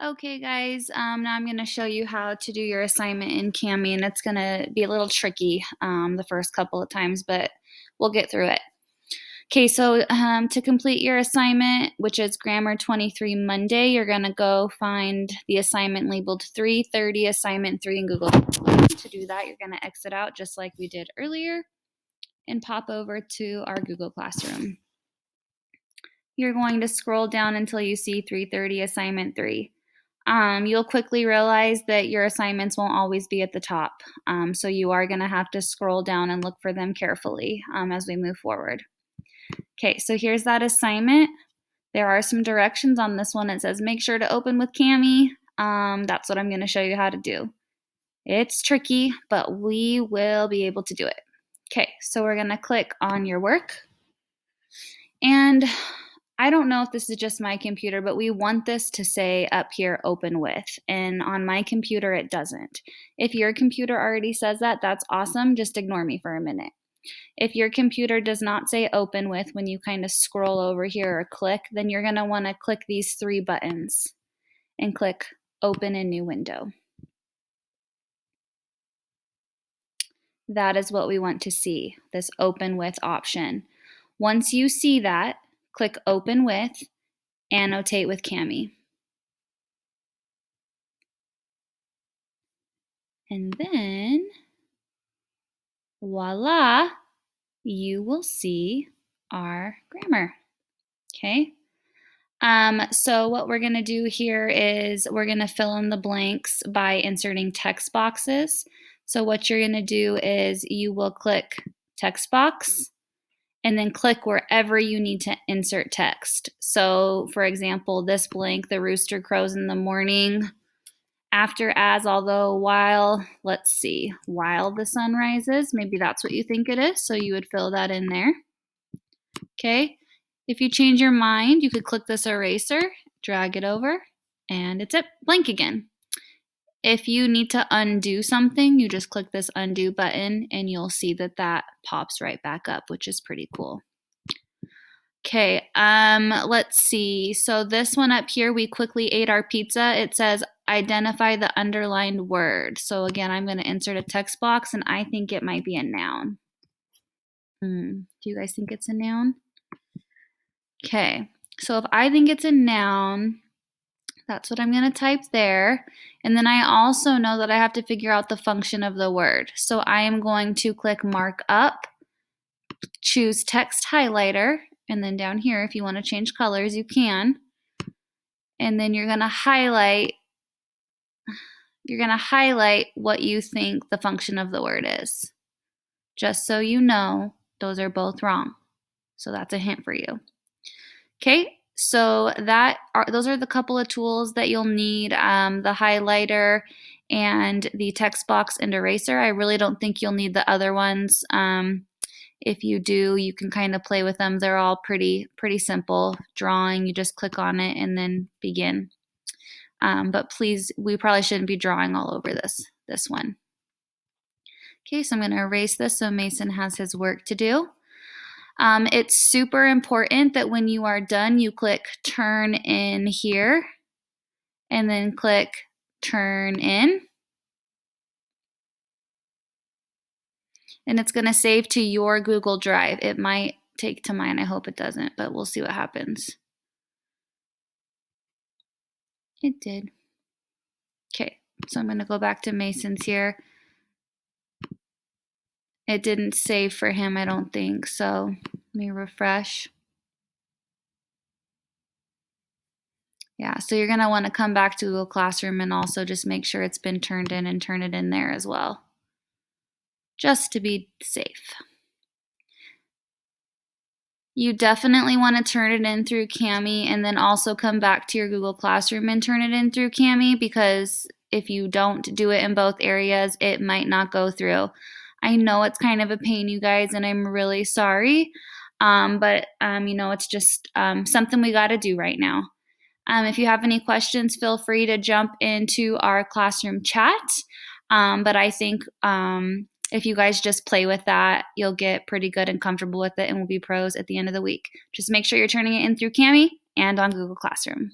Okay, guys, now I'm going to show you how to do your assignment in Kami, and it's going to be a little tricky the first couple of times, but we'll get through it. Okay, so to complete your assignment, which is Grammar 23 Monday, you're going to go find the assignment labeled 330 Assignment 3 in Google. To do that, you're going to exit out just like we did earlier and pop over to our Google Classroom. You're going to scroll down until you see 330 Assignment 3. You'll quickly realize that your assignments won't always be at the top. So you are going to have to scroll down and look for them carefully as we move forward. Okay, so here's that assignment. There are some directions on this one. It says make sure to open with Kami. That's what I'm going to show you how to do. It's tricky, but we will be able to do it. Okay, so we're going to click on your work. And I don't know if this is just my computer, but we want this to say up here open with, and on my computer it doesn't. If your computer already says that, that's awesome. Just ignore me for a minute. If your computer does not say open with when you kind of scroll over here or click, then you're going to want to click these three buttons and click open a new window. That is what we want to see, this open with option. Once you see that, click open with, annotate with Kami. And then, voila, you will see our grammar. Okay. So what we're going to do here is we're going to fill in the blanks by inserting text boxes. So what you're going to do is you will click text box and then click wherever you need to insert text. So for example, this blank, the rooster crows in the morning, after, as, although, while, let's see, while the sun rises, maybe that's what you think it is. So you would fill that in there. Okay. If you change your mind, you could click this eraser, drag it over, and it's it, blank again. If you need to undo something, you just click this undo button and you'll see that that pops right back up, which is pretty cool. Okay, let's see. So this one up here, we quickly ate our pizza. It says identify the underlined word. So again, I'm going to insert a text box and I think it might be a noun. Do you guys think it's a noun? Okay, so if I think it's a noun, that's what I'm going to type there. And then I also know that I have to figure out the function of the word. So I am going to click mark up, choose text highlighter, and then down here, if you want to change colors, you can. And then you're going to highlight what you think the function of the word is. Just so you know, those are both wrong. So that's a hint for you. Okay, so those are the couple of tools that you'll need, the highlighter and the text box and eraser. I really don't think you'll need the other ones. If you do, you can kind of play with them. They're all pretty simple. Drawing, you just click on it and then begin. But please, we probably shouldn't be drawing all over this one. Okay, so I'm going to erase this so Mason has his work to do. It's super important that when you are done, you click turn in here and then click turn in. And it's going to save to your Google Drive. It might take to mine. I hope it doesn't, but we'll see what happens. It did. Okay, so I'm going to go back to Mason's here. It didn't save for him, I don't think. So let me refresh. Yeah, so you're going to want to come back to Google Classroom and also just make sure it's been turned in and turn it in there as well, just to be safe. You definitely want to turn it in through Kami and then also come back to your Google Classroom and turn it in through Kami, because if you don't do it in both areas, it might not go through. I know it's kind of a pain, you guys, and I'm really sorry, but you know, it's just something we got to do right now. If you have any questions, feel free to jump into our classroom chat, but I think if you guys just play with that, you'll get pretty good and comfortable with it and we'll be pros at the end of the week. Just make sure you're turning it in through Kami and on Google Classroom.